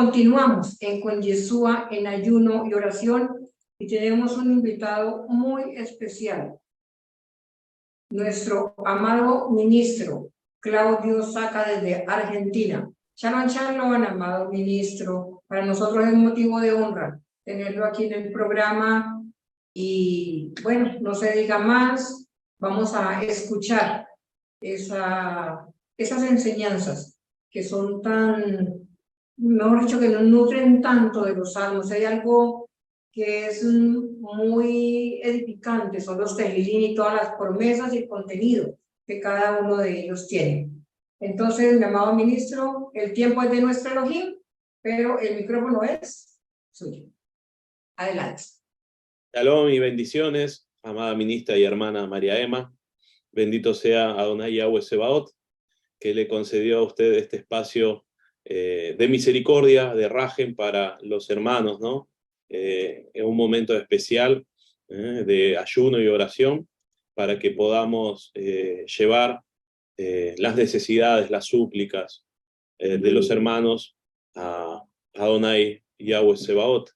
Continuamos con Yeshua en ayuno y oración y tenemos un invitado muy especial, nuestro amado ministro Claudio Saca desde Argentina. Shalom, shalom, amado ministro. Para nosotros es motivo de honra tenerlo aquí en el programa y bueno, no se diga más, vamos a escuchar esas enseñanzas que son tan, mejor dicho, que nos nutren tanto de los salmos. Hay algo que es muy edificante, son los tejilín y todas las promesas y el contenido que cada uno de ellos tiene. Entonces, mi amado ministro, el tiempo es de nuestro Elohim, pero el micrófono es suyo. Adelante. Shalom y bendiciones, amada ministra y hermana María Emma. Bendito sea Adonai Yahweh Sebaot, que le concedió a usted este espacio de misericordia, de rajem para los hermanos, ¿no? En un momento especial de ayuno y oración, para que podamos llevar las necesidades, las súplicas de los hermanos a Adonai Yahweh Sebaot,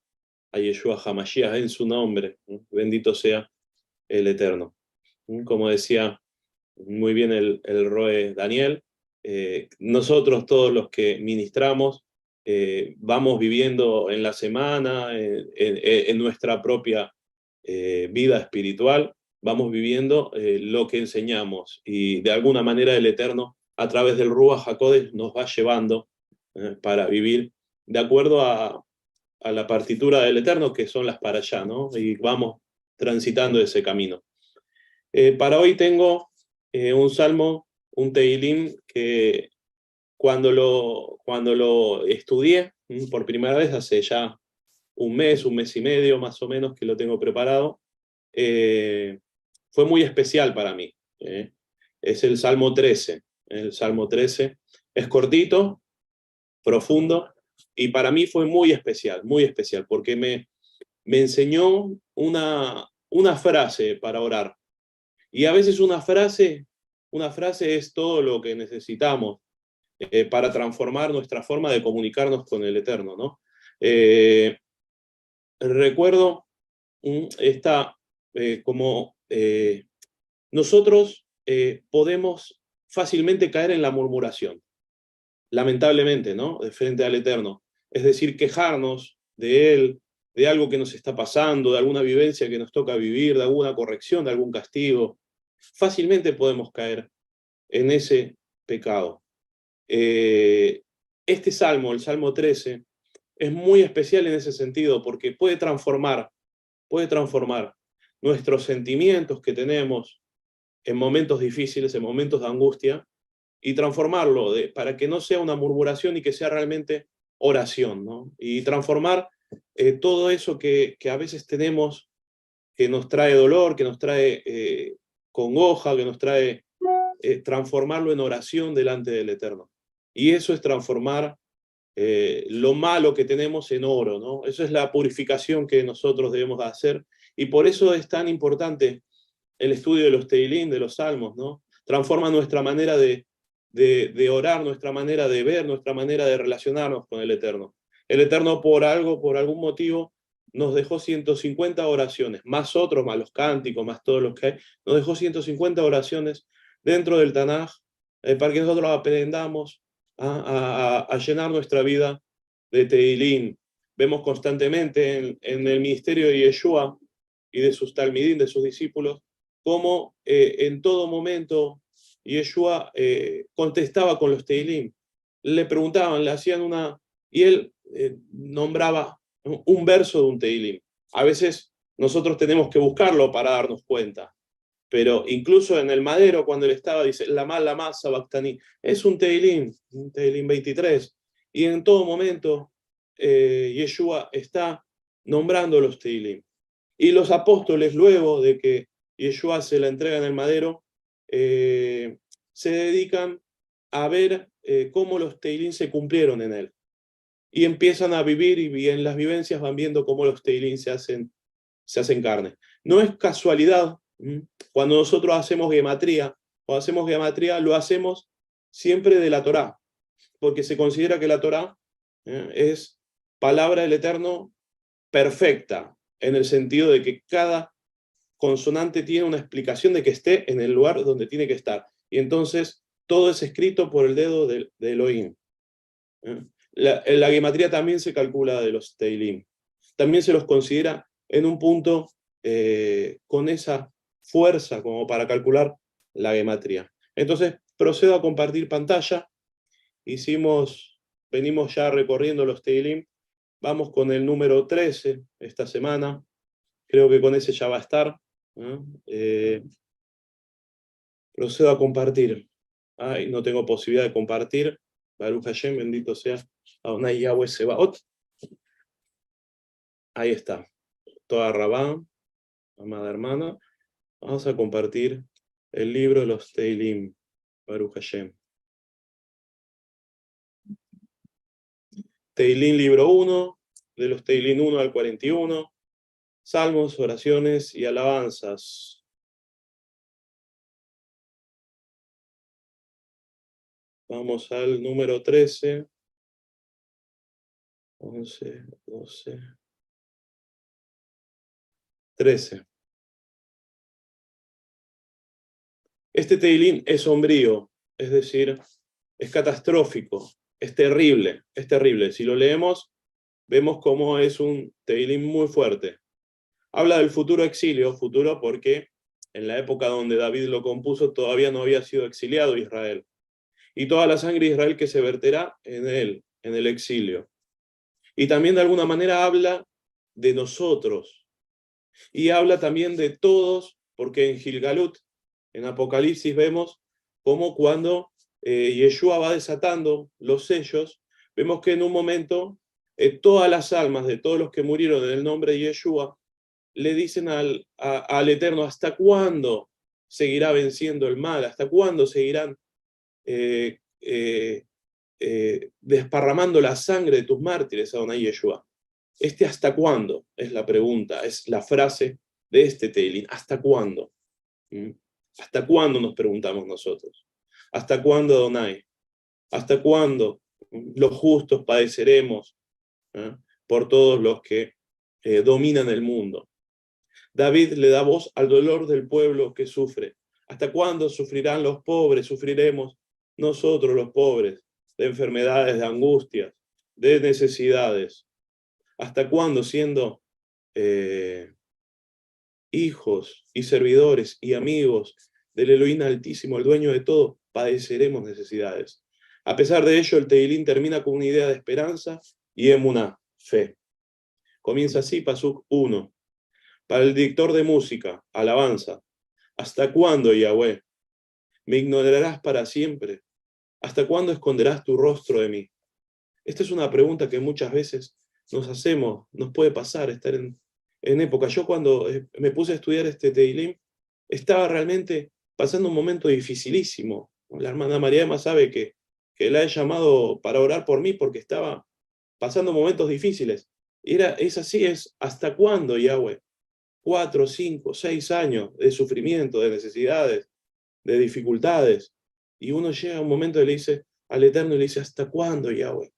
a Yeshua HaMashiach en su nombre. Bendito sea el Eterno. Como decía muy bien el Roe Daniel, nosotros todos los que ministramos vamos viviendo en la semana, en nuestra propia vida espiritual, vamos viviendo lo que enseñamos, y de alguna manera el Eterno a través del Ruach HaKodesh nos va llevando para vivir de acuerdo a la partitura del Eterno, que son las para allá, ¿no? Y vamos transitando ese camino. Para hoy tengo un salmo, un Tehilim, que cuando lo estudié por primera vez hace ya un mes y medio más o menos que lo tengo preparado, fue muy especial para mí. Es el Salmo 13. El Salmo 13 es cortito, profundo, y para mí fue muy especial, porque me enseñó una frase para orar. Y a veces una frase es todo lo que necesitamos para transformar nuestra forma de comunicarnos con el Eterno, ¿no? Recuerdo nosotros podemos fácilmente caer en la murmuración, lamentablemente, ¿no? De frente al Eterno. Es decir, quejarnos de Él, de algo que nos está pasando, de alguna vivencia que nos toca vivir, de alguna corrección, de algún castigo. Fácilmente podemos caer en ese pecado. Este salmo, el Salmo 13, es muy especial en ese sentido, porque puede transformar nuestros sentimientos que tenemos en momentos difíciles, en momentos de angustia, y transformarlo para que no sea una murmuración y que sea realmente oración, ¿no? Y transformar todo eso que a veces tenemos, que nos trae dolor, que nos trae congoja, que nos trae, transformarlo en oración delante del Eterno. Y eso es transformar lo malo que tenemos en oro, ¿no? Eso es la purificación que nosotros debemos hacer, y por eso es tan importante el estudio de los Tehilim, de los Salmos, ¿no? Transforma nuestra manera de orar, nuestra manera de ver, nuestra manera de relacionarnos con el Eterno. El Eterno por algún motivo, nos dejó 150 oraciones, más los cánticos, más todos los que hay, nos dejó 150 oraciones dentro del Tanaj, para que nosotros aprendamos a llenar nuestra vida de Tehilim. Vemos constantemente en el ministerio de Yeshua y de sus talmidín, de sus discípulos, cómo en todo momento Yeshua contestaba con los Tehilim. Le preguntaban, le hacían y él nombraba un verso de un Tehilim. A veces nosotros tenemos que buscarlo para darnos cuenta, pero incluso en el madero, cuando él estaba, dice, la masa Bactani, es un Tehilim 23, y en todo momento Yeshua está nombrando los Tehilim. Y los apóstoles, luego de que Yeshua se la entrega en el madero, se dedican a ver cómo los Tehilim se cumplieron en él. Y empiezan a vivir, y en las vivencias van viendo cómo los Tehilim se hacen carne. No es casualidad, cuando nosotros hacemos gematría, lo hacemos siempre de la Torá, porque se considera que la Torá Es palabra del Eterno perfecta, en el sentido de que cada consonante tiene una explicación de que esté en el lugar donde tiene que estar. Y entonces todo es escrito por el dedo de Elohim. La gematría también se calcula de los Teilim. También se los considera en un punto con esa fuerza como para calcular la gematría. Entonces procedo a compartir pantalla. Venimos ya recorriendo los Teilim. Vamos con el número 13 esta semana. Creo que con ese ya va a estar. Procedo a compartir. Ay, no tengo posibilidad de compartir. Baruch Hashem, bendito sea Adonai Yahweh Sebaot. Ahí está. Toda Rabá, amada hermana. Vamos a compartir el libro de los Teilim. Baruch Hashem. Teilim libro 1, de los Teilim 1 al 41. Salmos, oraciones y alabanzas. Vamos al número 13. 11, 12. 13. Este Teilim es sombrío, es decir, es catastrófico, es terrible, es terrible. Si lo leemos, vemos cómo es un Teilim muy fuerte. Habla del futuro exilio, futuro porque en la época donde David lo compuso todavía no había sido exiliado Israel. Y toda la sangre de Israel que se verterá en él, en el exilio. Y también de alguna manera habla de nosotros. Y habla también de todos, porque en Gilgalut, en Apocalipsis, vemos cómo cuando Yeshua va desatando los sellos, vemos que en un momento todas las almas de todos los que murieron en el nombre de Yeshua le dicen al Eterno, ¿hasta cuándo seguirá venciendo el mal? ¿Hasta cuándo seguirán desparramando la sangre de tus mártires, Adonai Yeshua? ¿Hasta cuándo? Es la pregunta, es la frase de este Teilim. ¿Hasta cuándo? ¿Hasta cuándo nos preguntamos nosotros? ¿Hasta cuándo, Adonai? ¿Hasta cuándo los justos padeceremos por todos los que dominan el mundo? David le da voz al dolor del pueblo que sufre. ¿Hasta cuándo sufrirán los pobres? Sufriremos nosotros los pobres de enfermedades, de angustias, de necesidades. ¿Hasta cuándo, siendo hijos y servidores y amigos del Elohim Altísimo, el dueño de todo, padeceremos necesidades? A pesar de ello, el Teilim termina con una idea de esperanza y emuná, fe. Comienza así, Pasuk 1. Para el director de música, alabanza. ¿Hasta cuándo, Yahweh? ¿Me ignorarás para siempre? ¿Hasta cuándo esconderás tu rostro de mí? Esta es una pregunta que muchas veces nos hacemos, nos puede pasar, estar en época. Yo cuando me puse a estudiar este Teilim, estaba realmente pasando un momento dificilísimo. La hermana María Emma sabe que la he llamado para orar por mí porque estaba pasando momentos difíciles. Es así, es ¿hasta cuándo, Yahweh? 4, 5, 6 años de sufrimiento, de necesidades, de dificultades. Y uno llega a un momento y le dice al Eterno y le dice, ¿hasta cuándo, Yahweh?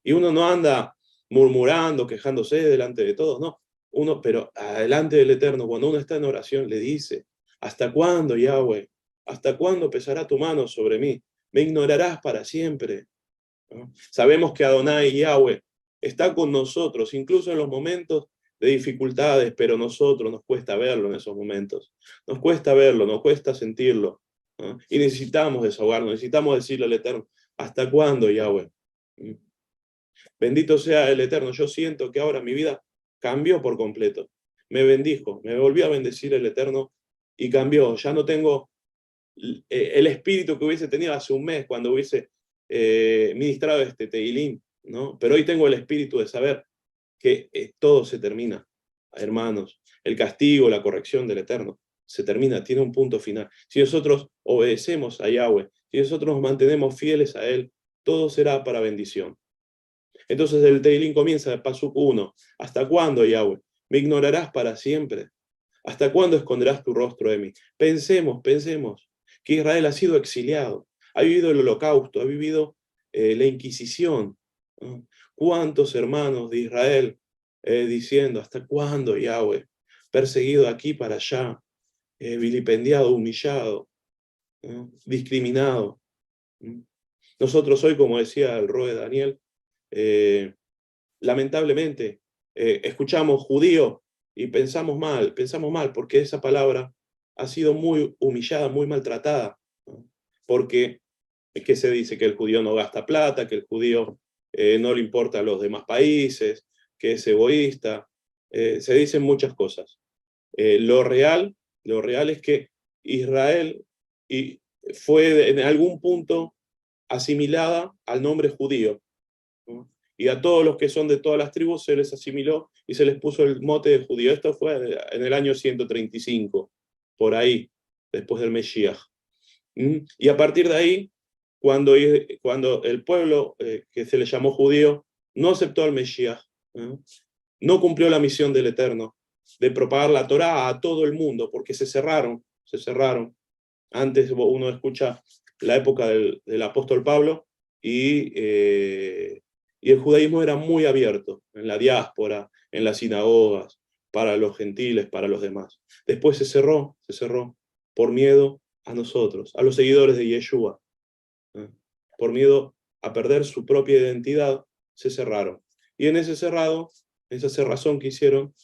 Y uno no anda murmurando, quejándose delante de todos, no. Pero adelante del Eterno, cuando uno está en oración, le dice, ¿hasta cuándo, Yahweh? ¿Hasta cuándo pesará tu mano sobre mí? ¿Me ignorarás para siempre? ¿No? Sabemos que Adonai y Yahweh está con nosotros, incluso en los momentos de dificultades, pero nosotros nos cuesta verlo en esos momentos. Nos cuesta verlo, nos cuesta sentirlo. ¿No? Y necesitamos desahogarnos, necesitamos decirle al Eterno, ¿hasta cuándo, Yahweh? Bendito sea el Eterno. Yo siento que ahora mi vida cambió por completo. Me bendijo, me volvió a bendecir el Eterno y cambió. Ya no tengo el espíritu que hubiese tenido hace un mes cuando hubiese ministrado este Teilim, ¿no? Pero hoy tengo el espíritu de saber que todo se termina, hermanos. El castigo, la corrección del Eterno se termina, tiene un punto final. Si nosotros obedecemos a Yahweh, si nosotros nos mantenemos fieles a Él, todo será para bendición. Entonces el Teilim comienza, Pasuk 1. ¿Hasta cuándo, Yahweh? ¿Me ignorarás para siempre? ¿Hasta cuándo esconderás tu rostro de mí? Pensemos que Israel ha sido exiliado, ha vivido el holocausto, ha vivido la Inquisición, ¿no? ¿Cuántos hermanos de Israel diciendo, ¿hasta cuándo, Yahweh? Perseguido aquí para allá, vilipendiado, humillado, ¿no? Discriminado. Nosotros hoy, como decía el Roe Daniel, lamentablemente escuchamos judío y pensamos mal, porque esa palabra ha sido muy humillada, muy maltratada, ¿no? Porque, ¿qué se dice? Que el judío no gasta plata, que el judío no le importa a los demás países, que es egoísta, se dicen muchas cosas. Lo real es que Israel fue en algún punto asimilada al nombre judío, ¿no? Y a todos los que son de todas las tribus se les asimiló y se les puso el mote de judío. Esto fue en el año 135, por ahí, después del Mesías. Y a partir de ahí, cuando el pueblo que se le llamó judío no aceptó al Mesías, no cumplió la misión del Eterno de propagar la Torá a todo el mundo, porque se cerraron. Antes uno escucha la época del apóstol Pablo y el judaísmo era muy abierto en la diáspora, en las sinagogas, para los gentiles, para los demás. Después se cerró por miedo a nosotros, a los seguidores de Yeshua. Por miedo a perder su propia identidad, se cerraron. Y en esa cerrazón que hicieron,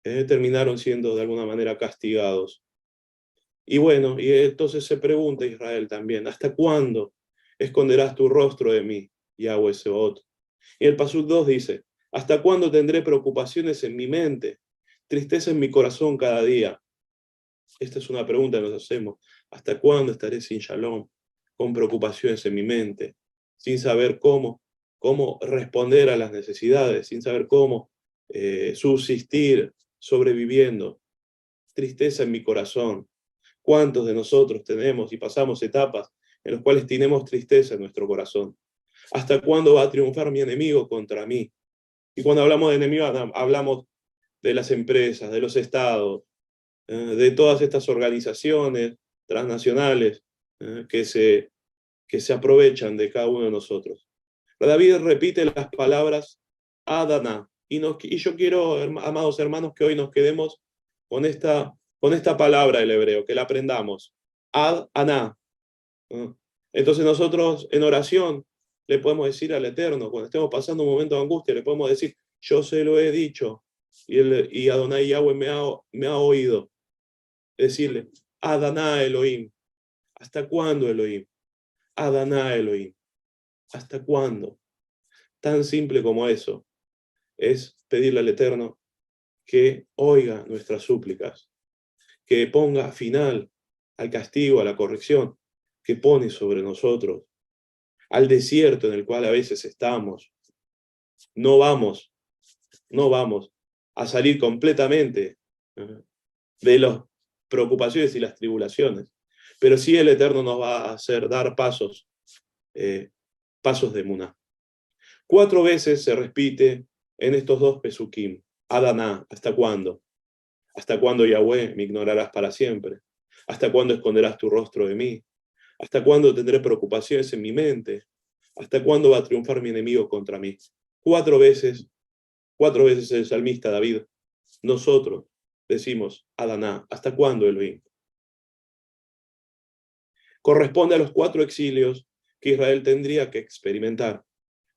terminaron siendo de alguna manera castigados. Y bueno, y entonces se pregunta Israel también, ¿hasta cuándo esconderás tu rostro de mí, Yahweh Sebaot? Y el Pasuk 2 dice, ¿hasta cuándo tendré preocupaciones en mi mente, tristeza en mi corazón cada día? Esta es una pregunta que nos hacemos. ¿Hasta cuándo estaré sin shalom, con preocupaciones en mi mente, sin saber cómo responder a las necesidades, sin saber cómo subsistir, sobreviviendo? Tristeza en mi corazón. ¿Cuántos de nosotros tenemos y pasamos etapas en las cuales tenemos tristeza en nuestro corazón? ¿Hasta cuándo va a triunfar mi enemigo contra mí? Y cuando hablamos de enemigo, hablamos de las empresas, de los estados, de todas estas organizaciones transnacionales que se aprovechan de cada uno de nosotros. David repite las palabras Adaná. Y yo quiero, amados hermanos, que hoy nos quedemos con esta palabra del hebreo, que la aprendamos. Ad-aná. Entonces nosotros en oración le podemos decir al Eterno, cuando estemos pasando un momento de angustia, le podemos decir, yo se lo he dicho, y Adonai Yahweh me ha oído. Decirle, Adaná Elohim. ¿Hasta cuándo, Elohim? Adaná Elohim. ¿Hasta cuándo? Tan simple como eso es pedirle al Eterno que oiga nuestras súplicas, que ponga final al castigo, a la corrección que pone sobre nosotros, al desierto en el cual a veces estamos. No vamos a salir completamente de las preocupaciones y las tribulaciones, pero sí el Eterno nos va a hacer dar pasos de emuná. 4 veces se repite en estos 2 pesukim. Adaná, ¿hasta cuándo? ¿Hasta cuándo, Yahweh, me ignorarás para siempre? ¿Hasta cuándo esconderás tu rostro de mí? ¿Hasta cuándo tendré preocupaciones en mi mente? ¿Hasta cuándo va a triunfar mi enemigo contra mí? 4 veces el salmista David, nosotros decimos, Adaná, ¿hasta cuándo, Elohim? Corresponde a los 4 exilios que Israel tendría que experimentar.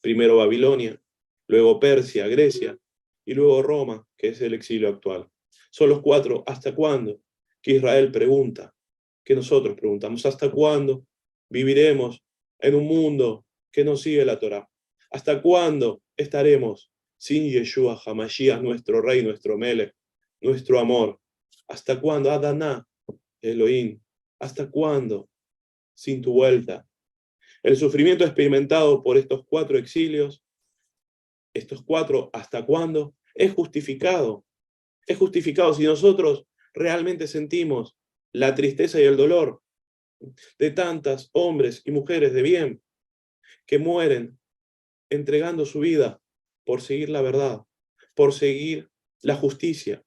Primero Babilonia, luego Persia, Grecia, y luego Roma, que es el exilio actual. Son los 4, ¿hasta cuándo? Que Israel pregunta, que nosotros preguntamos, ¿hasta cuándo viviremos en un mundo que no sigue la Torá? ¿Hasta cuándo estaremos sin Yeshua HaMashiach, nuestro Rey, nuestro Melech, nuestro amor? ¿Hasta cuándo? Adaná, Elohim, ¿hasta cuándo? Sin tu vuelta. El sufrimiento experimentado por estos 4 exilios, estos 4 ¿hasta cuándo? Es justificado. Es justificado si nosotros realmente sentimos la tristeza y el dolor de tantos hombres y mujeres de bien que mueren entregando su vida por seguir la verdad, por seguir la justicia,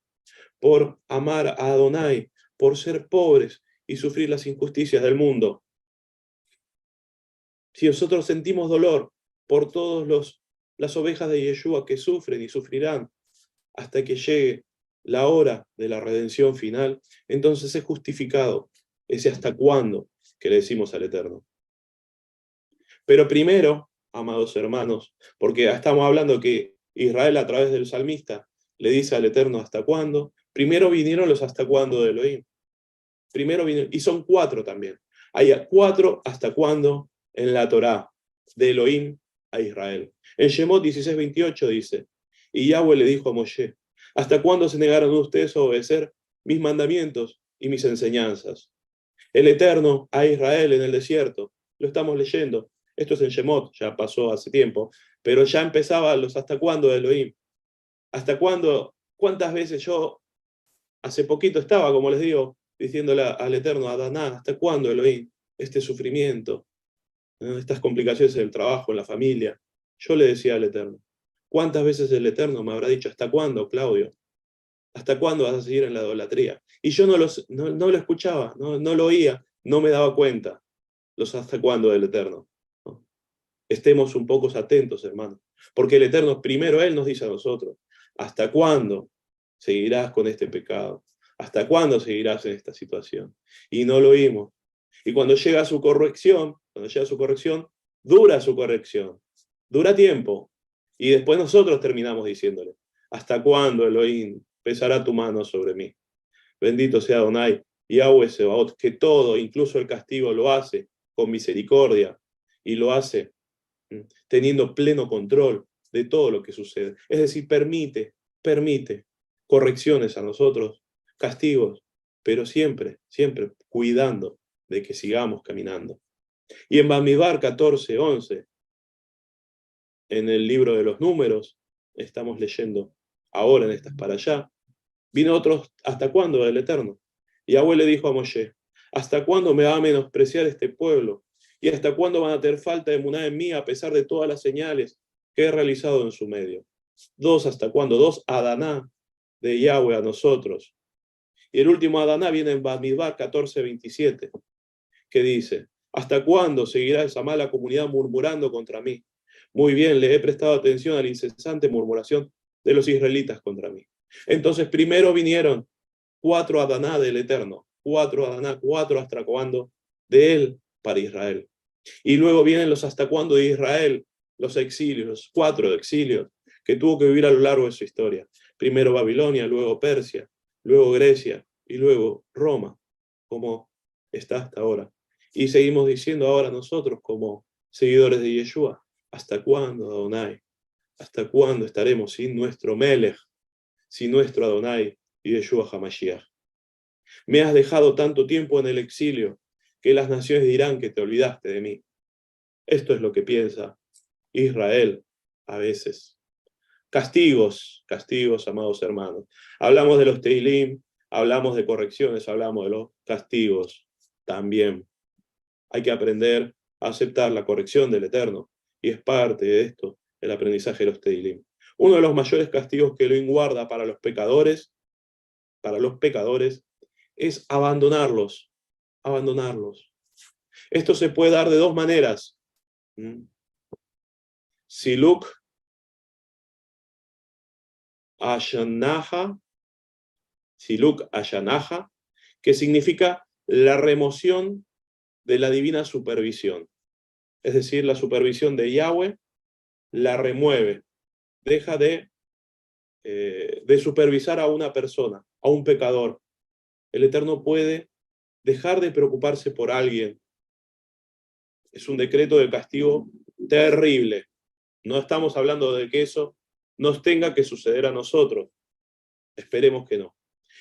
por amar a Adonai, por ser pobres y sufrir las injusticias del mundo. Si nosotros sentimos dolor por todos los las ovejas de Yeshua que sufren y sufrirán hasta que llegue la hora de la redención final, entonces es justificado ese hasta cuándo que le decimos al Eterno. Pero primero, amados hermanos, porque estamos hablando que Israel a través del salmista le dice al Eterno hasta cuándo, primero vinieron los hasta cuándo de Elohim. Primero vinieron, y son 4 también. Hay 4 hasta cuándo en la Torá, de Elohim a Israel. En Shemot 16:28 dice, y Yahweh le dijo a Moshe, ¿hasta cuándo se negaron ustedes a obedecer mis mandamientos y mis enseñanzas? El Eterno a Israel en el desierto, lo estamos leyendo. Esto es en Shemot, ya pasó hace tiempo, pero ya empezaba los hasta cuándo de Elohim. ¿Hasta cuándo? ¿Cuántas veces yo hace poquito estaba, como les digo, diciéndole al Eterno, a Daná, ¿hasta cuándo, Elohim? Este sufrimiento, estas complicaciones en el trabajo, en la familia. Yo le decía al Eterno, ¿cuántas veces el Eterno me habrá dicho, ¿hasta cuándo, Claudio? ¿Hasta cuándo vas a seguir en la idolatría? Y yo no lo escuchaba, no lo oía, no me daba cuenta los hasta cuándo del Eterno. ¿No? Estemos un poco atentos, hermanos, porque el Eterno, primero Él nos dice a nosotros, ¿hasta cuándo seguirás con este pecado? ¿Hasta cuándo seguirás en esta situación? Y no lo oímos. Y cuando llega su corrección, dura su corrección, dura tiempo. Y después nosotros terminamos diciéndole, ¿hasta cuándo, Elohim, pesará tu mano sobre mí? Bendito sea Adonai, Yahweh Sebaot, que todo, incluso el castigo, lo hace con misericordia y lo hace teniendo pleno control de todo lo que sucede. Es decir, permite correcciones a nosotros, castigos, pero siempre cuidando de que sigamos caminando. Y en Bamidbar 14:11, en el libro de los números, estamos leyendo ahora en estas para allá, vino otros, ¿hasta cuándo del Eterno? Y Yahweh le dijo a Moshe, ¿hasta cuándo me va a menospreciar este pueblo? ¿Y hasta cuándo van a tener falta de emuná en mí a pesar de todas las señales que he realizado en su medio? 2, ¿hasta cuándo? 2, Adaná de Yahweh a nosotros. Y el último Adaná viene en Bamidbar 14:27, que dice, ¿hasta cuándo seguirá esa mala comunidad murmurando contra mí? Muy bien, le he prestado atención a la incesante murmuración de los israelitas contra mí. Entonces primero vinieron 4 Adaná del Eterno, 4 Adaná, 4 hasta cuándo de él para Israel. Y luego vienen los hasta cuándo de Israel, los exilios, los 4 exilios que tuvo que vivir a lo largo de su historia. Primero Babilonia, luego Persia, luego Grecia y luego Roma, como está hasta ahora. Y seguimos diciendo ahora nosotros como seguidores de Yeshua, ¿hasta cuándo, Adonai? ¿Hasta cuándo estaremos sin nuestro Melech, sin nuestro Adonai y Yeshua HaMashiach? Me has dejado tanto tiempo en el exilio que las naciones dirán que te olvidaste de mí. Esto es lo que piensa Israel a veces. Castigos, amados hermanos. Hablamos de los Teilim, hablamos de correcciones, hablamos de los castigos también. Hay que aprender a aceptar la corrección del Eterno, y es parte de esto el aprendizaje de los Teilim. Uno de los mayores castigos que Elohim guarda para los pecadores, es abandonarlos. Esto se puede dar de 2 maneras. Siluk Ashanaha, que significa la remoción de la divina supervisión. Es decir, la supervisión de Yahweh la remueve, deja de supervisar a una persona, a un pecador. El Eterno puede dejar de preocuparse por alguien. Es un decreto de castigo terrible. No estamos hablando de que eso nos tenga que suceder a nosotros. Esperemos que no.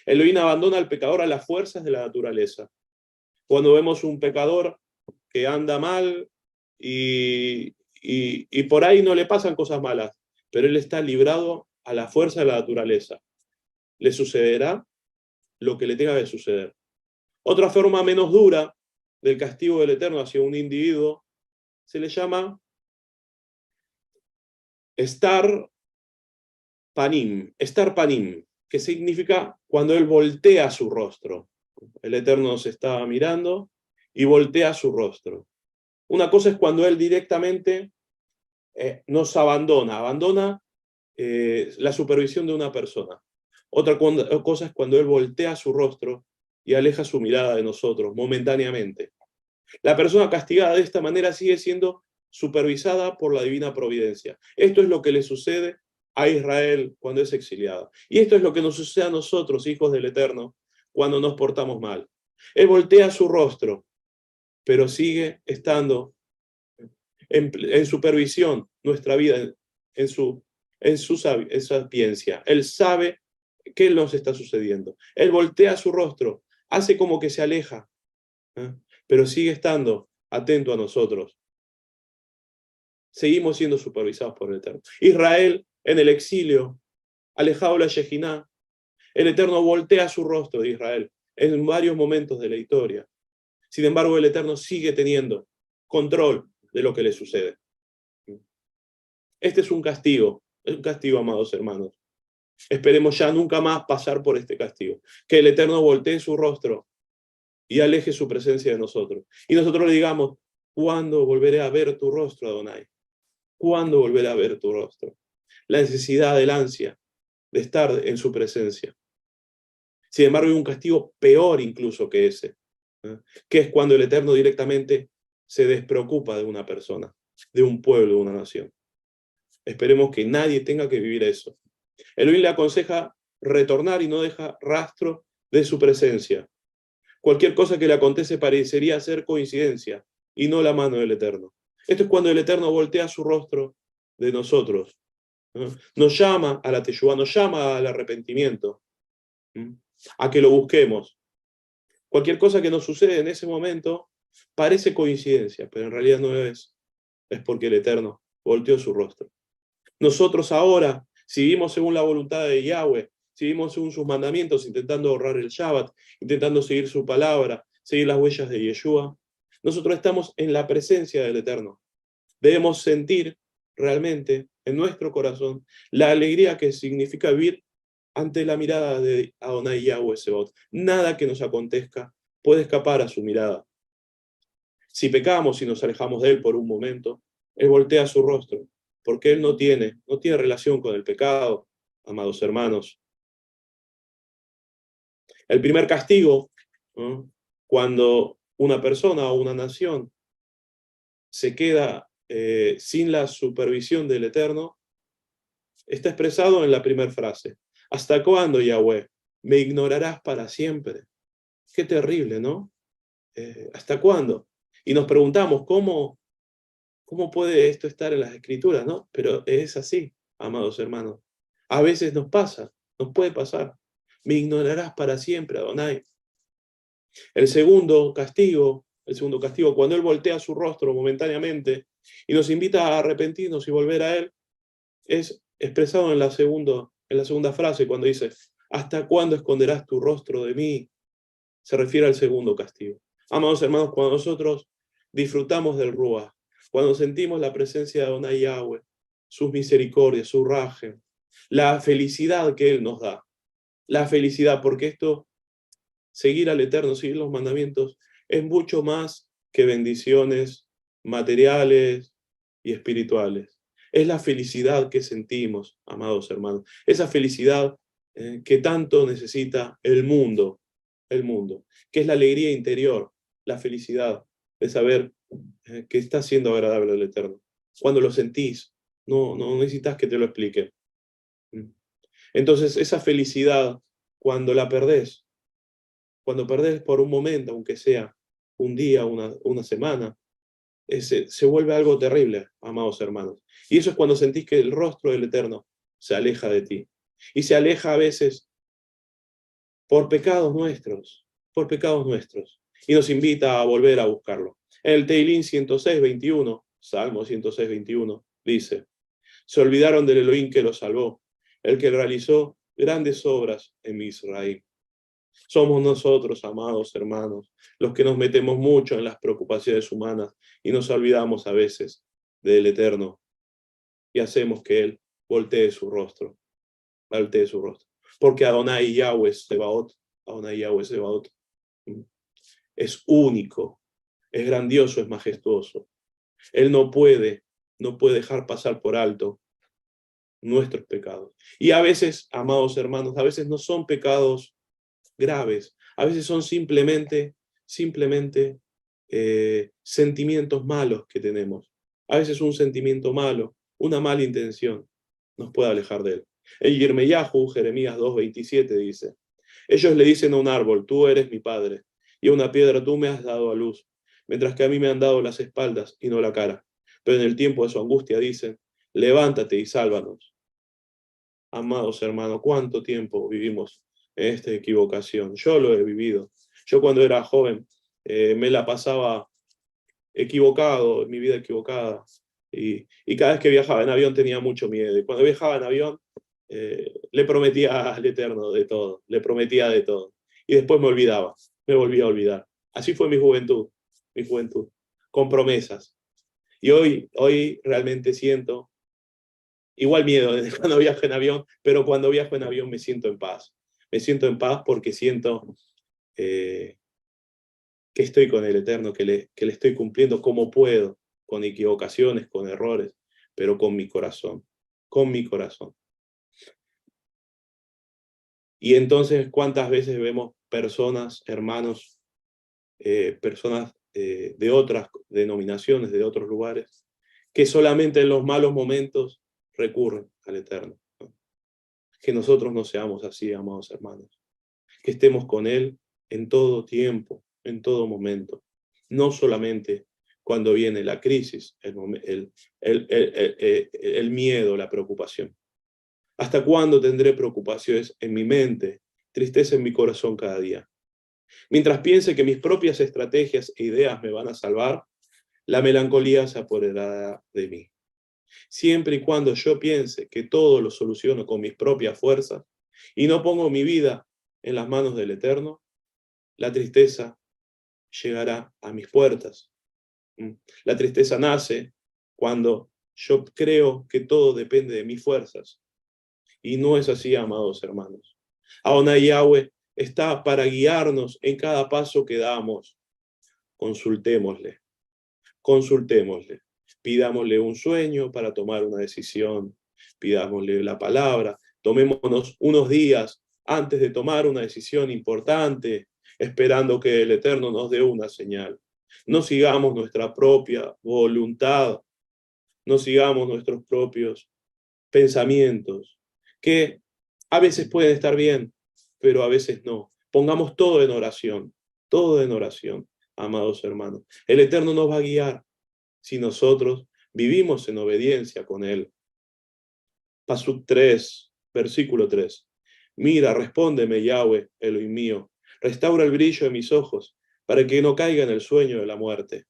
Elohim abandona al pecador a las fuerzas de la naturaleza. Cuando vemos un pecador que anda mal y por ahí no le pasan cosas malas, pero él está librado a la fuerza de la naturaleza. Le sucederá lo que le tenga que suceder. Otra forma menos dura del castigo del Eterno hacia un individuo se le llama estar panim, que significa cuando él voltea su rostro. El Eterno nos está mirando y voltea su rostro. Una cosa es cuando él directamente nos abandona la supervisión de una persona. Otra cosa es cuando Él voltea su rostro y aleja su mirada de nosotros momentáneamente. La persona castigada de esta manera sigue siendo supervisada por la divina providencia. Esto es lo que le sucede a Israel cuando es exiliado. Y esto es lo que nos sucede a nosotros, hijos del Eterno, cuando nos portamos mal. Él voltea su rostro, pero sigue estando en supervisión nuestra vida, en su sapiencia. Él sabe qué nos está sucediendo. Él voltea su rostro, hace como que se aleja, pero sigue estando atento a nosotros. Seguimos siendo supervisados por el Eterno. Israel en el exilio, alejado de la Shejiná, el Eterno voltea su rostro de Israel en varios momentos de la historia. Sin embargo, el Eterno sigue teniendo control de lo que le sucede. Este es un castigo, amados hermanos. Esperemos ya nunca más pasar por este castigo. Que el Eterno voltee su rostro y aleje su presencia de nosotros. Y nosotros le digamos, ¿cuándo volveré a ver tu rostro, Adonai? ¿Cuándo volveré a ver tu rostro? La necesidad, el ansia de estar en su presencia. Sin embargo, hay un castigo peor incluso que ese, que es cuando el Eterno directamente se despreocupa de una persona, de un pueblo, de una nación. Esperemos que nadie tenga que vivir eso. Elohim le aconseja retornar y no deja rastro de su presencia. Cualquier cosa que le acontece parecería ser coincidencia y no la mano del Eterno. Esto es cuando el Eterno voltea su rostro de nosotros. Nos llama a la teshuvá, nos llama al arrepentimiento, a que lo busquemos. Cualquier cosa que nos sucede en ese momento parece coincidencia, pero en realidad no es. Es porque el Eterno volteó su rostro. Nosotros ahora, si vivimos según la voluntad de Yahweh, si vivimos según sus mandamientos, intentando ahorrar el Shabbat, intentando seguir su palabra, seguir las huellas de Yeshua, nosotros estamos en la presencia del Eterno. Debemos sentir realmente en nuestro corazón la alegría que significa vivir ante la mirada de Adonai Yahweh Sebot. Nada que nos acontezca puede escapar a su mirada. Si pecamos y nos alejamos de Él por un momento, Él voltea su rostro, porque Él no tiene relación con el pecado, amados hermanos. El primer castigo, ¿no?, cuando una persona o una nación se queda sin la supervisión del Eterno, está expresado en la primera frase. ¿Hasta cuándo, Yahweh? ¿Me ignorarás para siempre? Qué terrible, ¿no? ¿Hasta cuándo? Y nos preguntamos, ¿cómo puede esto estar en las Escrituras, no? Pero es así, amados hermanos. A veces nos pasa, nos puede pasar. Me ignorarás para siempre, Adonai. El segundo castigo, cuando Él voltea su rostro momentáneamente y nos invita a arrepentirnos y volver a Él, es expresado en la segunda frase, cuando dice, ¿hasta cuándo esconderás tu rostro de mí? Se refiere al segundo castigo. Amados hermanos, cuando nosotros disfrutamos del Ruach, cuando sentimos la presencia de Adonai Yahweh, sus misericordias, su rajem, la felicidad que Él nos da, la felicidad, porque esto, seguir al Eterno, seguir los mandamientos, es mucho más que bendiciones materiales y espirituales. Es la felicidad que sentimos, amados hermanos, esa felicidad que tanto necesita el mundo, que es la alegría interior, la felicidad de saber que está siendo agradable al Eterno. Cuando lo sentís, no necesitas que te lo explique. Entonces, esa felicidad, cuando la perdés, cuando perdés por un momento, aunque sea un día, una semana, se vuelve algo terrible, amados hermanos. Y eso es cuando sentís que el rostro del Eterno se aleja de ti. Y se aleja a veces por pecados nuestros, y nos invita a volver a buscarlo. En el Teilín 106:21, Salmo 106:21, dice, se olvidaron del Elohim que los salvó, el que realizó grandes obras en Israel. Somos nosotros, amados hermanos, los que nos metemos mucho en las preocupaciones humanas y nos olvidamos a veces del Eterno y hacemos que Él voltee su rostro. Porque Adonai Yahweh Sebaot, es único, es grandioso, es majestuoso. Él no puede no puede dejar pasar por alto nuestros pecados. Y a veces, amados hermanos, a veces no son pecados graves, a veces son simplemente sentimientos malos que tenemos. A veces un sentimiento malo, una mala intención, nos puede alejar de él. El Yirmeyahu, Jeremías 2:27 dice, ellos le dicen a un árbol, tú eres mi padre, y a una piedra tú me has dado a luz, mientras que a mí me han dado las espaldas y no la cara. Pero en el tiempo de su angustia dicen, levántate y sálvanos. Amados hermanos, ¿cuánto tiempo vivimos en esta equivocación? Yo lo he vivido. Yo cuando era joven me la pasaba equivocado, mi vida equivocada. Y cada vez que viajaba en avión tenía mucho miedo. Y cuando viajaba en avión le prometía al Eterno de todo, le prometía de todo. Y después me olvidaba, me volvía a olvidar. Así fue mi juventud, con promesas. Y hoy realmente siento igual miedo desde cuando viajo en avión, pero cuando viajo en avión me siento en paz. Me siento en paz porque siento que estoy con el Eterno, que le estoy cumpliendo como puedo, con equivocaciones, con errores, pero con mi corazón, con mi corazón. Y entonces, ¿cuántas veces vemos personas, hermanos, personas de otras denominaciones, de otros lugares, que solamente en los malos momentos recurren al Eterno? Que nosotros no seamos así, amados hermanos. Que estemos con Él en todo tiempo, en todo momento. No solamente cuando viene la crisis, el miedo, la preocupación. ¿Hasta cuándo tendré preocupaciones en mi mente, tristeza en mi corazón cada día? Mientras piense que mis propias estrategias e ideas me van a salvar, la melancolía se apoderará de mí. Siempre y cuando yo piense que todo lo soluciono con mis propias fuerzas y no pongo mi vida en las manos del Eterno, la tristeza llegará a mis puertas. La tristeza nace cuando yo creo que todo depende de mis fuerzas. Y no es así, amados hermanos. Adonai Yahweh está para guiarnos en cada paso que damos. Consultémosle, consultémosle. Pidámosle un sueño para tomar una decisión. Pidámosle la palabra. Tomémonos unos días antes de tomar una decisión importante, esperando que el Eterno nos dé una señal. No sigamos nuestra propia voluntad, no sigamos nuestros propios pensamientos, que a veces pueden estar bien, pero a veces no. Pongamos todo en oración, amados hermanos. El Eterno nos va a guiar si nosotros vivimos en obediencia con Él. Pasuk 3, versículo 3. Mira, respóndeme, Yahweh, Elohim mío, restaura el brillo de mis ojos, para que no caiga en el sueño de la muerte.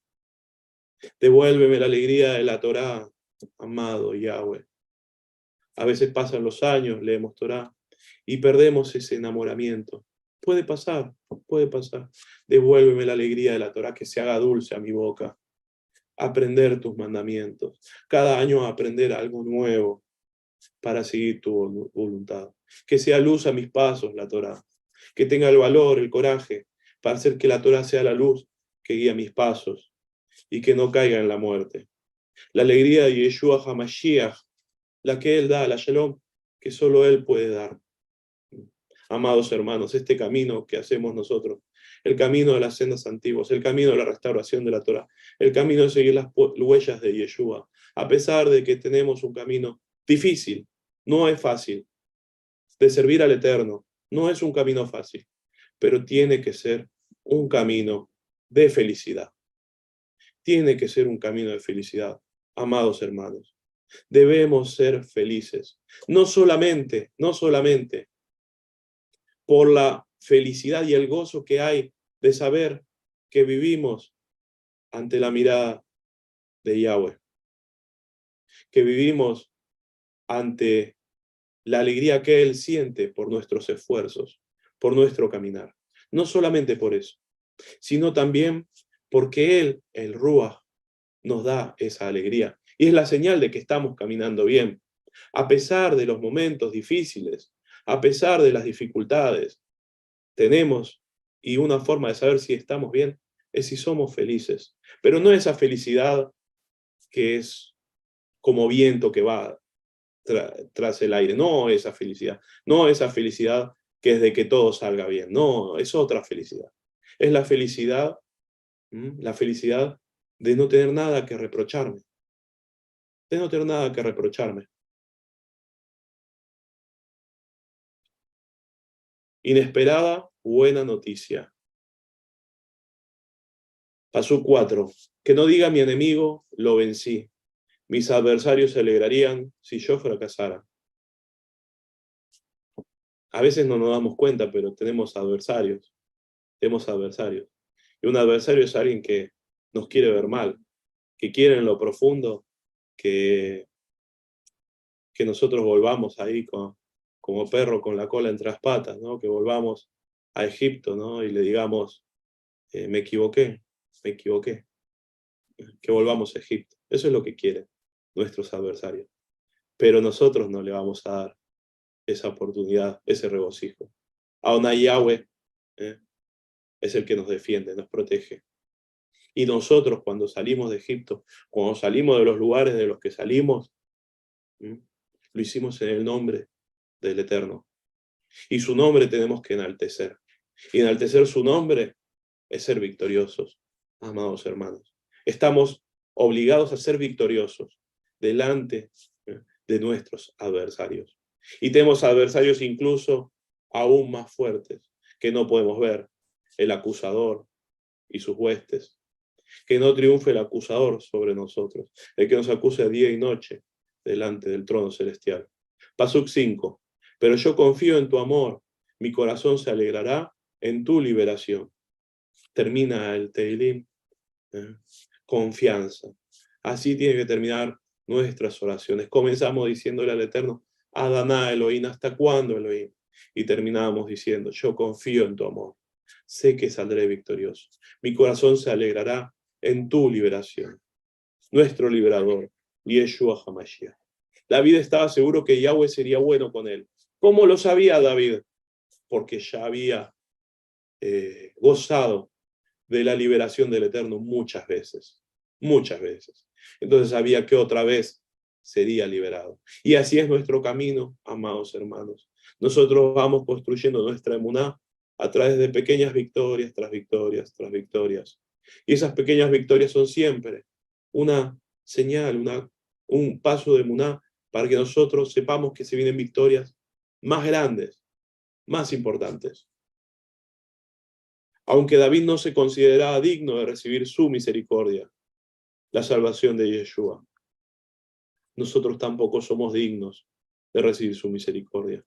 Devuélveme la alegría de la Torá, amado Yahweh. A veces pasan los años, leemos Torá, y perdemos ese enamoramiento. Puede pasar, puede pasar. Devuélveme la alegría de la Torá, que se haga dulce a mi boca. Aprender tus mandamientos. Cada año aprender algo nuevo para seguir tu voluntad. Que sea luz a mis pasos la Torá. Que tenga el valor, el coraje, para hacer que la Torá sea la luz que guía mis pasos y que no caiga en la muerte. La alegría de Yeshua HaMashiach, la que Él da, la Shalom, que solo Él puede dar. Amados hermanos, este camino que hacemos nosotros, el camino de las sendas antiguas, el camino de la restauración de la Torá, el camino de seguir las huellas de Yeshua, a pesar de que tenemos un camino difícil, no es fácil, de servir al Eterno, no es un camino fácil, pero tiene que ser un camino de felicidad. Tiene que ser un camino de felicidad, amados hermanos. Debemos ser felices, no solamente por la felicidad y el gozo que hay de saber que vivimos ante la mirada de Yahweh, que vivimos ante la alegría que Él siente por nuestros esfuerzos, por nuestro caminar. No solamente por eso, sino también porque Él, el Ruach, nos da esa alegría. Y es la señal de que estamos caminando bien. A pesar de los momentos difíciles, a pesar de las dificultades, tenemos, y una forma de saber si estamos bien, es si somos felices. Pero no esa felicidad que es como viento que va tras el aire. No esa felicidad. No esa felicidad que es de que todo salga bien. No, es otra felicidad. Es la felicidad de no tener nada que reprocharme. De no tener nada que reprocharme. Inesperada, buena noticia. Pasó 4. Que no diga mi enemigo, lo vencí. Mis adversarios se alegrarían si yo fracasara. A veces no nos damos cuenta, pero tenemos adversarios. Tenemos adversarios. Y un adversario es alguien que nos quiere ver mal, que quiere en lo profundo que nosotros volvamos ahí como perro con la cola entre las patas, ¿no? Que volvamos a Egipto, ¿no? Y le digamos, me equivoqué. Que volvamos a Egipto. Eso es lo que quieren nuestros adversarios. Pero nosotros no le vamos a dar esa oportunidad, ese regocijo. Adonai Yahweh es el que nos defiende, nos protege. Y nosotros cuando salimos de Egipto, cuando salimos de los lugares de los que salimos, lo hicimos en el nombre del Eterno. Y su nombre tenemos que enaltecer. Y enaltecer su nombre es ser victoriosos, amados hermanos. Estamos obligados a ser victoriosos delante de nuestros adversarios. Y tenemos adversarios incluso aún más fuertes que no podemos ver. El acusador y sus huestes. Que no triunfe el acusador sobre nosotros, el que nos acuse día y noche delante del trono celestial. Pasuk 5. Pero yo confío en tu amor, mi corazón se alegrará en tu liberación. Termina el Teilim. Confianza. Así tiene que terminar nuestras oraciones. Comenzamos diciéndole al Eterno, Adonai Elohim, ¿hasta cuándo, Elohim? Y terminamos diciendo, yo confío en tu amor. Sé que saldré victorioso. Mi corazón se alegrará en tu liberación. Nuestro liberador, Yeshua HaMashiach. David estaba seguro que Yahweh sería bueno con él. ¿Cómo lo sabía David? Porque ya había gozado de la liberación del Eterno muchas veces. Entonces sabía que otra vez sería liberado. Y así es nuestro camino, amados hermanos. Nosotros vamos construyendo nuestra emuná a través de pequeñas victorias tras victorias tras victorias. Y esas pequeñas victorias son siempre una señal, un paso de emuná para que nosotros sepamos que se vienen victorias más grandes, más importantes. Aunque David no se consideraba digno de recibir su misericordia, la salvación de Yeshua, nosotros tampoco somos dignos de recibir su misericordia.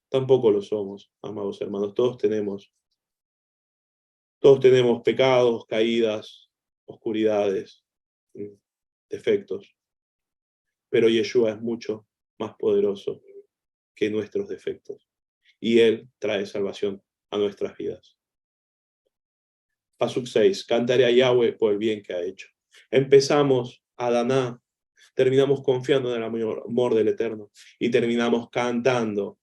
Tampoco lo somos, amados hermanos. Todos tenemos pecados, caídas, oscuridades, defectos. Pero Yeshua es mucho más poderoso que nuestros defectos. Y Él trae salvación a nuestras vidas. Pasuk 6. Cantaré a Yahweh por el bien que ha hecho. Empezamos a Daná, terminamos confiando en el amor del Eterno y terminamos cantando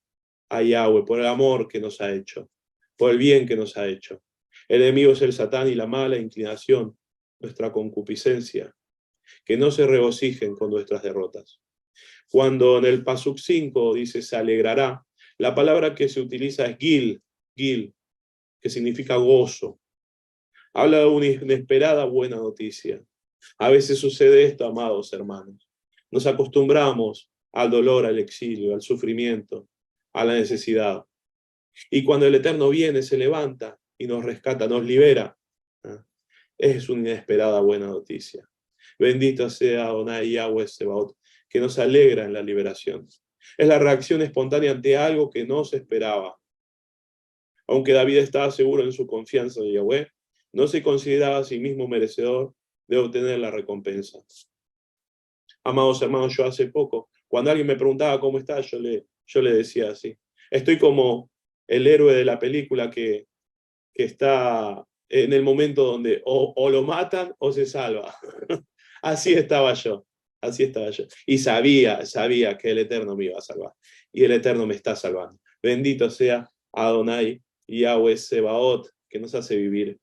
a Yahweh por el amor que nos ha hecho, por el bien que nos ha hecho. El enemigo es el Satán y la mala inclinación, nuestra concupiscencia. Que no se regocijen con nuestras derrotas. Cuando en el Pasuk 5 dice se alegrará, la palabra que se utiliza es gil, que significa gozo. Habla de una inesperada buena noticia. A veces sucede esto, amados hermanos. Nos acostumbramos al dolor, al exilio, al sufrimiento, a la necesidad. Y cuando el Eterno viene, se levanta y nos rescata, nos libera. Es una inesperada buena noticia. Bendito sea Adonai Yahweh Sebaot, que nos alegra en la liberación. Es la reacción espontánea ante algo que no se esperaba. Aunque David estaba seguro en su confianza en Yahweh, no se consideraba a sí mismo merecedor de obtener la recompensa. Amados hermanos, yo hace poco, cuando alguien me preguntaba cómo está, yo le decía así. Estoy como el héroe de la película que está en el momento donde o lo matan o se salva. Así estaba yo. Y sabía que el Eterno me iba a salvar. Y el Eterno me está salvando. Bendito sea Adonai Yahweh Sebaot, que nos hace vivir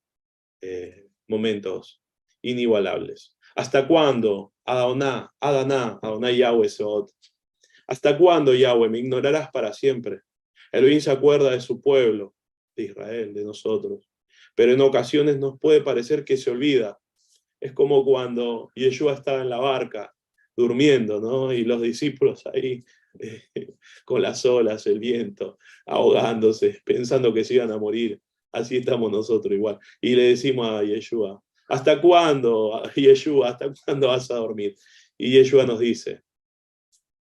momentos inigualables. ¿Hasta cuándo, Adonai, Adonai Yahweh Seot. ¿Hasta cuándo, Yahweh, me ignorarás para siempre? Elohim se acuerda de su pueblo, de Israel, de nosotros. Pero en ocasiones nos puede parecer que se olvida. Es como cuando Yeshua estaba en la barca, durmiendo, ¿no? Y los discípulos ahí, con las olas, el viento, ahogándose, pensando que se iban a morir. Así estamos nosotros igual. Y le decimos a Yeshua, ¿hasta cuándo, Yeshua, hasta cuándo vas a dormir? Y Yeshua nos dice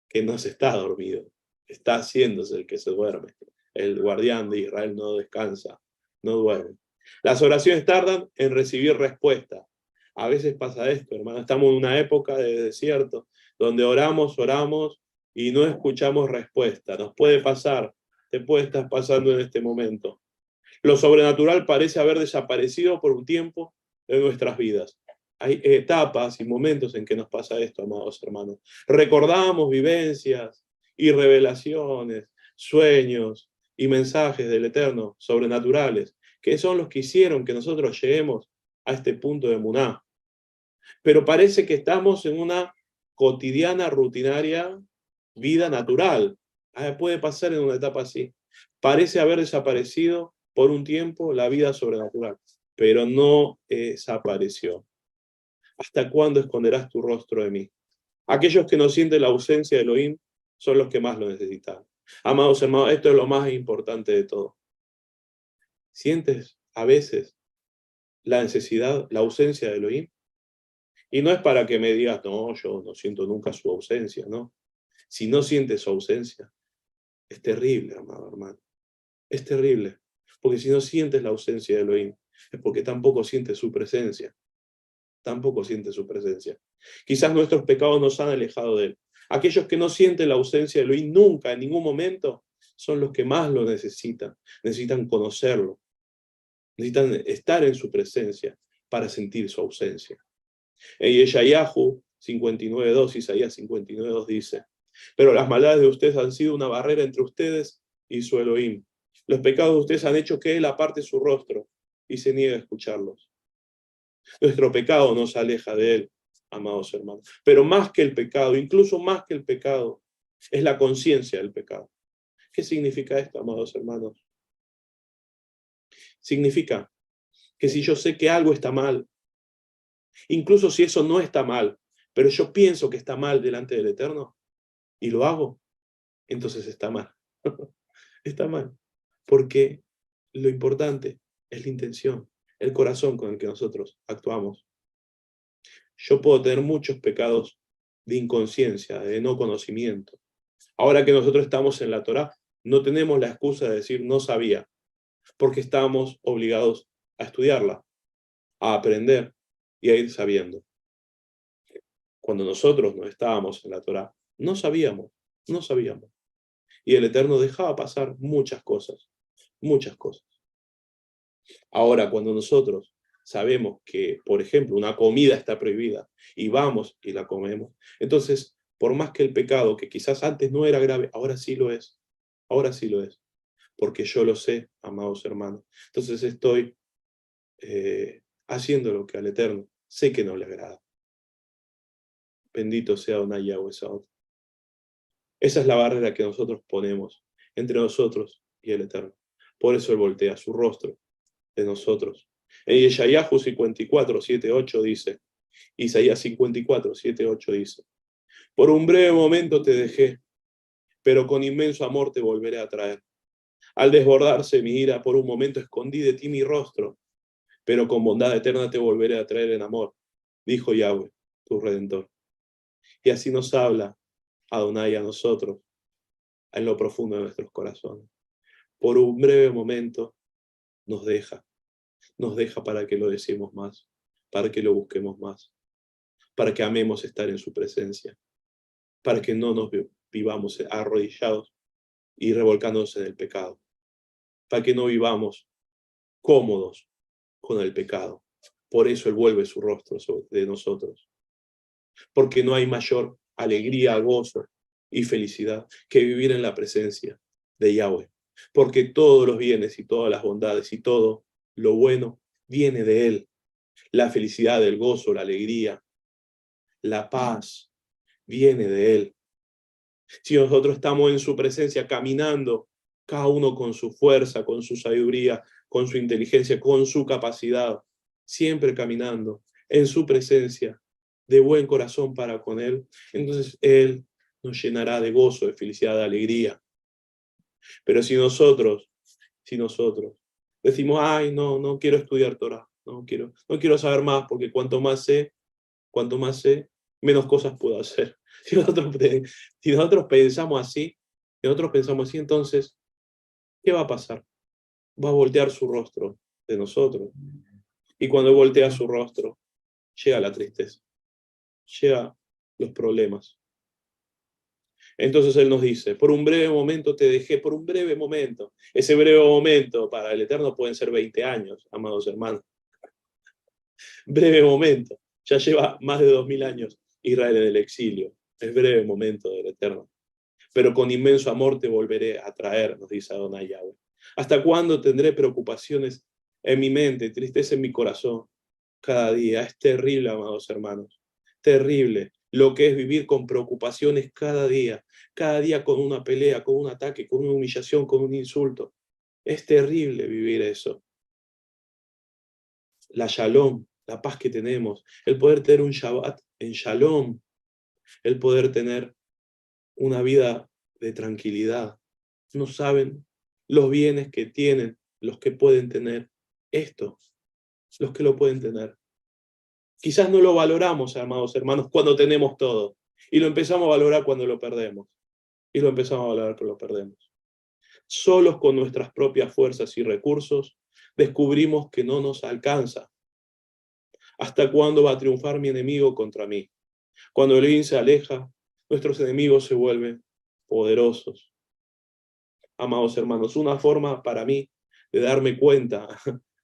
que no se está dormido, está haciéndose el que se duerme. El guardián de Israel no descansa, no duerme. Las oraciones tardan en recibir respuesta. A veces pasa esto, hermano. Estamos en una época de desierto donde oramos y no escuchamos respuesta. Nos puede pasar, te puede estar pasando en este momento. Lo sobrenatural parece haber desaparecido por un tiempo de nuestras vidas. Hay etapas y momentos en que nos pasa esto, amados hermanos. Recordamos vivencias y revelaciones, sueños y mensajes del Eterno sobrenaturales, que son los que hicieron que nosotros lleguemos a este punto de Emuná. Pero parece que estamos en una cotidiana, rutinaria vida natural. Puede pasar en una etapa así. Parece haber desaparecido por un tiempo la vida sobrenatural, pero no desapareció. ¿Hasta cuándo esconderás tu rostro de mí? Aquellos que no sienten la ausencia de Elohim son los que más lo necesitan. Amados hermanos, esto es lo más importante de todo. ¿Sientes a veces la necesidad, la ausencia de Elohim? Y no es para que me digas, no, yo no siento nunca su ausencia, ¿no? Si no sientes su ausencia, es terrible, amado hermano. Es terrible. Porque si no sientes la ausencia de Elohim, es porque tampoco sientes su presencia. Tampoco sientes su presencia. Quizás nuestros pecados nos han alejado de él. Aquellos que no sienten la ausencia de Elohim nunca, en ningún momento, son los que más lo necesitan. Necesitan conocerlo. Necesitan estar en su presencia para sentir su ausencia. En Yeshayahu 59.2, Isaías 59.2 dice, pero las maldades de ustedes han sido una barrera entre ustedes y su Elohim. Los pecados de ustedes han hecho que él aparte su rostro y se niegue a escucharlos. Nuestro pecado nos aleja de él, amados hermanos. Pero más que el pecado, incluso más que el pecado, es la conciencia del pecado. ¿Qué significa esto, amados hermanos? Significa que si yo sé que algo está mal, incluso si eso no está mal, pero yo pienso que está mal delante del Eterno y lo hago, entonces está mal. Está mal. Porque lo importante es la intención, el corazón con el que nosotros actuamos. Yo puedo tener muchos pecados de inconsciencia, de no conocimiento. Ahora que nosotros estamos en la Torá, no tenemos la excusa de decir no sabía, porque estábamos obligados a estudiarla, a aprender y a ir sabiendo. Cuando nosotros no estábamos en la Torá, no sabíamos. Y el Eterno dejaba pasar muchas cosas. Ahora, cuando nosotros sabemos que, por ejemplo, una comida está prohibida y vamos y la comemos, entonces, por más que el pecado, que quizás antes no era grave, ahora sí lo es. Ahora sí lo es. Porque yo lo sé, amados hermanos. Entonces estoy haciendo lo que al Eterno sé que no le agrada. Bendito sea Adonai Yahweh Sabaoth. Esa es la barrera que nosotros ponemos entre nosotros y el Eterno. Por eso Él voltea su rostro de nosotros. En Yeshayahu 54, 7, 8 dice, Isaías 54, 7, 8 dice, por un breve momento te dejé, pero con inmenso amor te volveré a traer. Al desbordarse mi ira, por un momento escondí de ti mi rostro, pero con bondad eterna te volveré a traer en amor, dijo Yahweh, tu Redentor. Y así nos habla Adonai a nosotros, en lo profundo de nuestros corazones. Por un breve momento nos deja para que lo deseemos más, para que lo busquemos más, para que amemos estar en su presencia, para que no nos vivamos arrodillados y revolcándonos en el pecado, para que no vivamos cómodos con el pecado. Por eso Él vuelve su rostro de nosotros, porque no hay mayor alegría, gozo y felicidad que vivir en la presencia de Yahweh, porque todos los bienes y todas las bondades y todo lo bueno viene de Él. La felicidad, el gozo, la alegría, La paz viene de Él. Si nosotros estamos en su presencia caminando, cada uno con su fuerza, con su sabiduría, con su inteligencia, con su capacidad, siempre caminando en su presencia, de buen corazón para con Él, entonces Él nos llenará de gozo, de felicidad, de alegría. Pero si nosotros decimos, ay, no quiero estudiar Torah, no quiero saber más, porque cuanto más sé, menos cosas puedo hacer. Si nosotros pensamos así, entonces, ¿qué va a pasar? Va a voltear su rostro de nosotros. Y cuando voltea su rostro, llega la tristeza, llega los problemas. Entonces Él nos dice, por un breve momento te dejé, por un breve momento. Ese breve momento para el Eterno pueden ser 20 años, amados hermanos. Breve momento. Ya lleva más de 2000 años Israel en el exilio. Es breve momento del Eterno. Pero con inmenso amor te volveré a traer, nos dice Adonai Yahweh. ¿Hasta cuándo tendré preocupaciones en mi mente, tristeza en mi corazón? Cada día. Es terrible, amados hermanos. Terrible lo que es vivir con preocupaciones cada día con una pelea, con un ataque, con una humillación, con un insulto. Es terrible vivir eso. La shalom, la paz que tenemos, el poder tener un Shabbat en shalom, el poder tener una vida de tranquilidad. No saben los bienes que tienen los que pueden tener estos, los que lo pueden tener. Quizás no lo valoramos, amados hermanos, cuando tenemos todo. Y lo empezamos a valorar cuando lo perdemos. Y lo empezamos a valorar cuando lo perdemos. Solos con nuestras propias fuerzas y recursos, descubrimos que no nos alcanza. ¿Hasta cuándo va a triunfar mi enemigo contra mí? Cuando el bien se aleja, nuestros enemigos se vuelven poderosos. Amados hermanos, una forma para mí de darme cuenta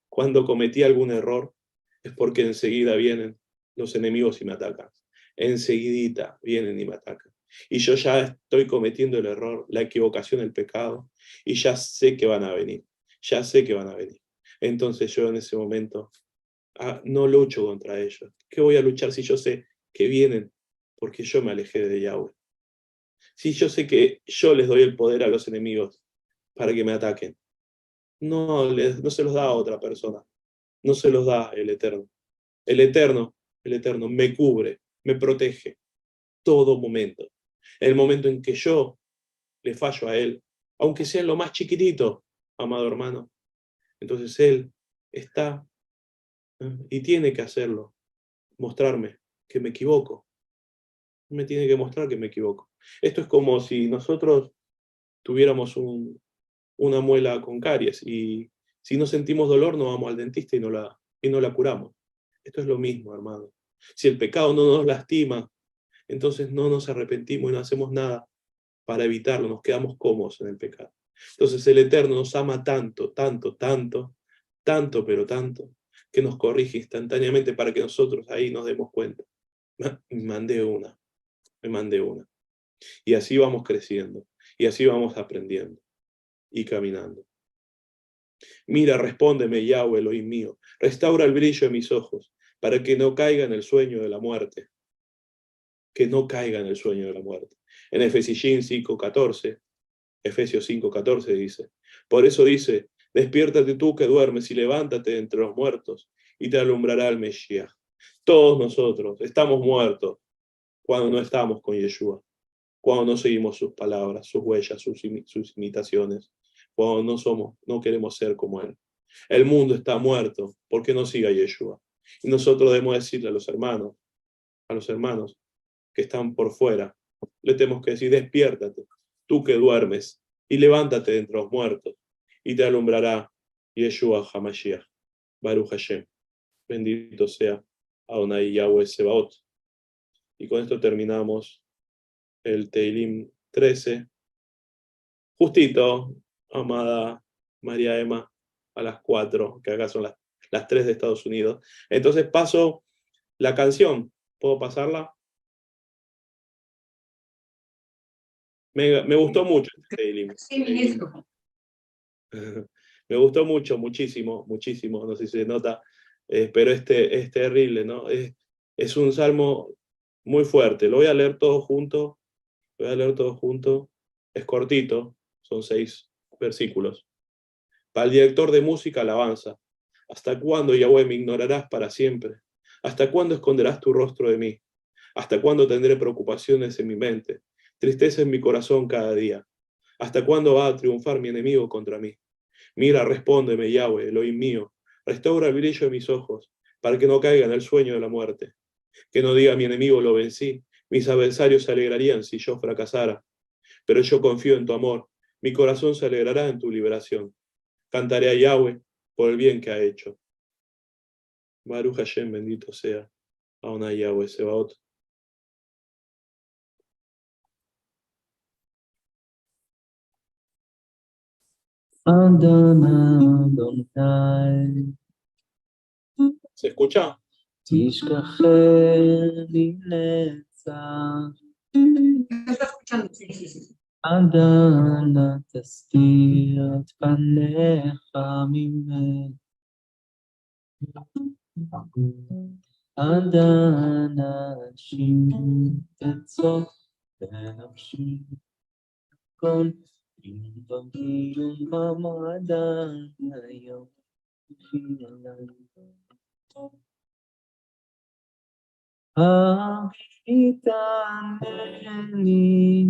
cuando cometí algún error es porque enseguida vienen los enemigos y me atacan. Enseguidita vienen y me atacan. Y yo ya estoy cometiendo el error, la equivocación, el pecado, y ya sé que van a venir. Ya sé que van a venir. Entonces yo en ese momento no lucho contra ellos. ¿Qué voy a luchar si yo sé que vienen? Porque yo me alejé de Yahweh. Si yo sé que yo les doy el poder a los enemigos para que me ataquen, no se los da a otra persona, no se los da el Eterno. El Eterno me cubre, me protege todo momento. En el momento en que yo le fallo a Él, aunque sea en lo más chiquitito, amado hermano, entonces Él está y tiene que hacerlo, mostrarme que me equivoco. Me tiene que mostrar que me equivoco. Esto es como si nosotros tuviéramos una muela con caries y si no sentimos dolor no vamos al dentista y no la curamos. Esto es lo mismo, hermano. Si el pecado no nos lastima, entonces no nos arrepentimos y no hacemos nada para evitarlo, nos quedamos cómodos en el pecado. Entonces el Eterno nos ama tanto, pero tanto, que nos corrige instantáneamente para que nosotros ahí nos demos cuenta. Me mandé una. Y así vamos creciendo, y así vamos aprendiendo y caminando. Mira, respóndeme, Yahweh, Elohim mío, restaura el brillo de mis ojos, para que no caiga en el sueño de la muerte. Que no caiga en el sueño de la muerte. En Efesios 5:14 dice, por eso dice, despiértate tú que duermes y levántate de entre los muertos, y te alumbrará el Mesías. Todos nosotros estamos muertos cuando no estamos con Yeshua, cuando no seguimos sus palabras, sus huellas, sus imitaciones, cuando no queremos ser como Él. El mundo está muerto porque no sigue a Yeshua. Y nosotros debemos decirle a los hermanos que están por fuera, le tenemos que decir, despiértate, tú que duermes, y levántate de entre los muertos, y te alumbrará Yeshua HaMashiach, Baruch Hashem. Bendito sea Adonai Yahweh Sebaot. Y con esto terminamos el Teilim 13. Justito, amada María Emma, a las 4, que acá son las 3 de Estados Unidos. Entonces paso la canción. ¿Puedo pasarla? Me gustó mucho este Teilim. Sí, ministro. Me gustó muchísimo, no sé si se nota, pero es terrible, ¿no? Es un salmo muy fuerte. Lo voy a leer todo junto. Lo voy a leer todo junto. Es cortito, son 6 versículos. Para el director de música, alabanza. ¿Hasta cuándo, Yahweh, me ignorarás para siempre? ¿Hasta cuándo esconderás tu rostro de mí? ¿Hasta cuándo tendré preocupaciones en mi mente? Tristeza en mi corazón cada día. ¿Hasta cuándo va a triunfar mi enemigo contra mí? Mira, respóndeme, Yahweh, Elohim mío. Restaura el brillo de mis ojos, para que no caiga en el sueño de la muerte. Que no diga mi enemigo lo vencí. Mis adversarios se alegrarían si yo fracasara. Pero yo confío en tu amor. Mi corazón se alegrará en tu liberación. Cantaré a Yahweh por el bien que ha hecho. Baruch Hashem, bendito sea. Adonai Yahweh Sebaot. Adonai, ¿Se escucha? תשכחני נצח, ¿Me está escuchando? Sí, sí, sí. עד אנה תסתיר את פניך ממני. עד אנה אשיב עצות בנפשי, כל יום ויום עד אנה יום אליי. הביטנני,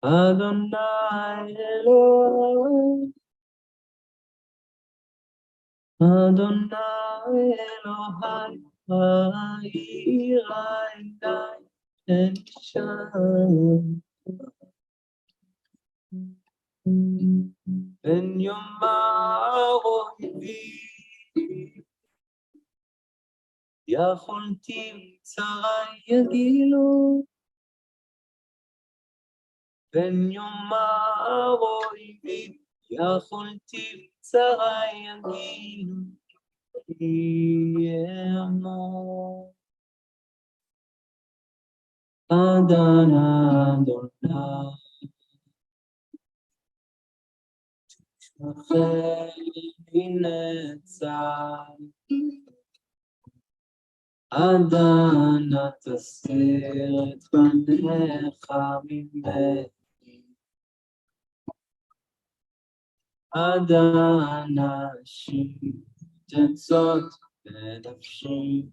אדוני אלוהי, אדוני אלוהי, העיר עיני אל שם. פן יאמר אויבי, יכולתי צרי יגילו, פן יאמר אויבי, יכולתי צרי יגילו, יאמור. אדוני, תשכחני נצח, עד אנה תסתיר את פניך ממני. עד אנה אשיב עצות בנפשי,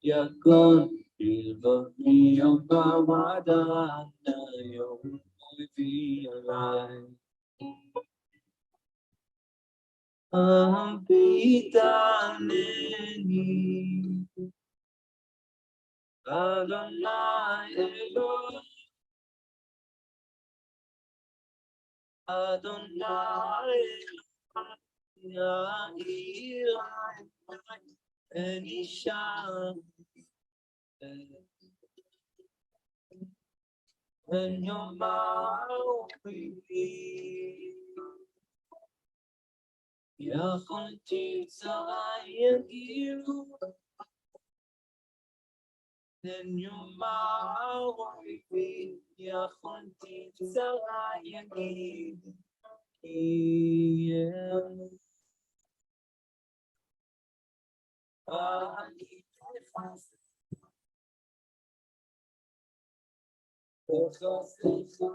יגון בלבבי יומם, עד אנה יום אויבי עלי. הביטנני, אדוני אלוהי, אדוני אלוהי, העיר עיני אין אישה. פן יאמר אויבי, יכולתי צרי יגילו, פן יאמר אויבי, יכולתי צרי יגילו, אני נכנס בחסדך,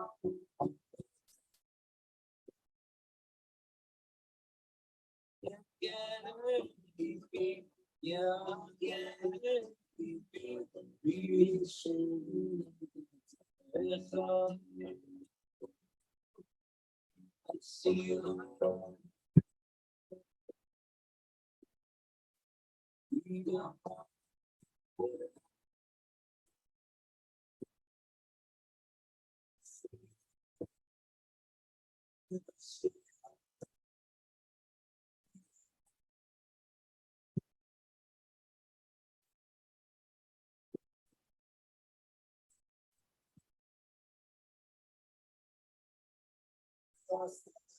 יגן ליבי, יגן ליבי, בשמך אסיר.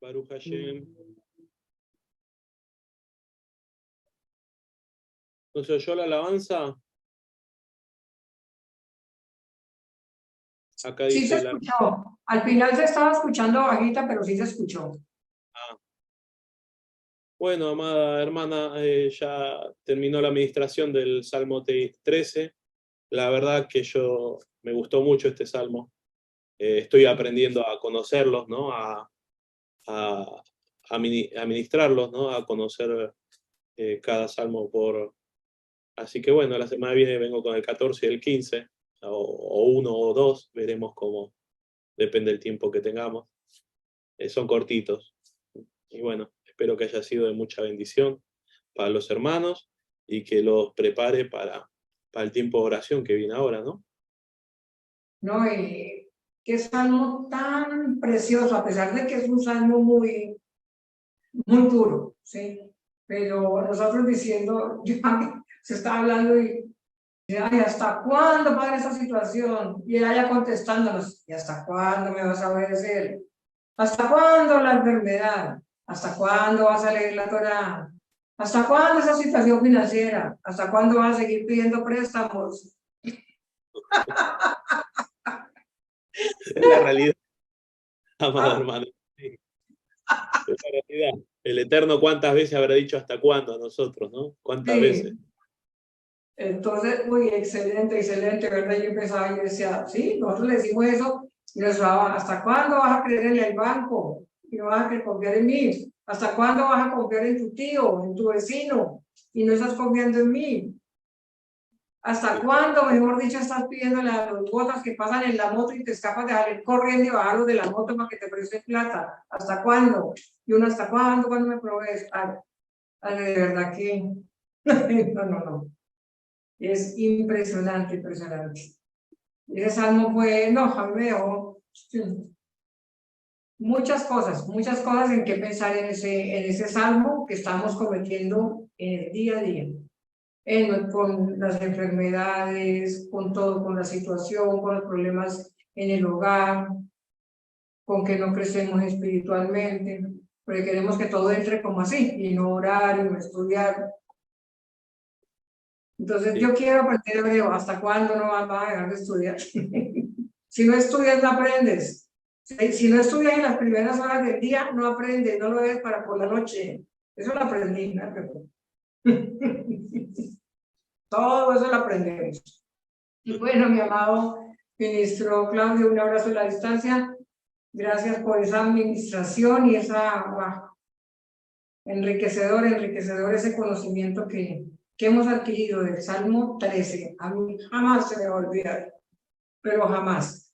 Baruch Hashem. ¿No se oyó la alabanza? Acá Sí se dice la... escuchó. Al final se estaba escuchando bajita, pero sí se escuchó. Bueno, amada hermana, ya terminó la administración del Salmo 13. La verdad que me gustó mucho este salmo. Estoy aprendiendo a conocerlos, ¿no? A administrarlos, ¿no? A conocer cada salmo por... Así que bueno, la semana que viene vengo con el 14 y el 15, o uno o dos, veremos cómo, depende del tiempo que tengamos. Son cortitos. Y bueno, espero que haya sido de mucha bendición para los hermanos y que los prepare para el tiempo de oración que viene ahora, ¿no? No, y qué salmo tan precioso, a pesar de que es un salmo muy duro, ¿sí? Pero nosotros diciendo, ya se está hablando y, ay, ¿hasta cuándo va esa situación? Y ella contestándonos, ¿y hasta cuándo me vas a obedecer? ¿Hasta cuándo la enfermedad? ¿Hasta cuándo vas a leer la Torá? ¿Hasta cuándo esa situación financiera? ¿Hasta cuándo vas a seguir pidiendo préstamos? Es la realidad, amado hermano. Sí, es la realidad. El Eterno, ¿cuántas veces habrá dicho hasta cuándo a nosotros, no? ¿Cuántas veces? Entonces, muy excelente, excelente, ¿verdad? Yo pensaba y decía, sí, nosotros le decimos eso y nos hablaba, ¿hasta cuándo vas a creer en el banco? Y no vas a confiar en mí. ¿Hasta cuándo vas a confiar en tu tío, en tu vecino? Y no estás confiando en mí. ¿Hasta cuándo, mejor dicho, estás pidiendo las botas que pasan en la moto y te escapas de salir corriendo y bajarlo de la moto para que te presten plata? ¿Hasta cuándo? Y uno, ¿hasta cuándo? ¿Cuándo me provees? Ay, de verdad que... no. Es impresionante, impresionante. Ese salmo fue, no, a mí me dejó muchas cosas en que pensar en ese salmo que estamos cometiendo en el día a día. Con las enfermedades, con todo, con la situación, con los problemas en el hogar, con que no crecemos espiritualmente, porque queremos que todo entre como así, y no orar y no estudiar. Entonces, Sí. yo quiero aprender hebreo. ¿Hasta cuándo no vas a dejar de estudiar? Si no estudias, no aprendes. Si no estudias en las primeras horas del día, no aprendes, no lo ves para por la noche. Eso lo aprendí, ¿no? Todo eso lo aprendemos. Y bueno, mi amado ministro Claudio, un abrazo a la distancia. Gracias por esa administración y esa enriquecedor ese conocimiento que hemos adquirido del Salmo 13. A mí jamás se me va a olvidar, pero jamás.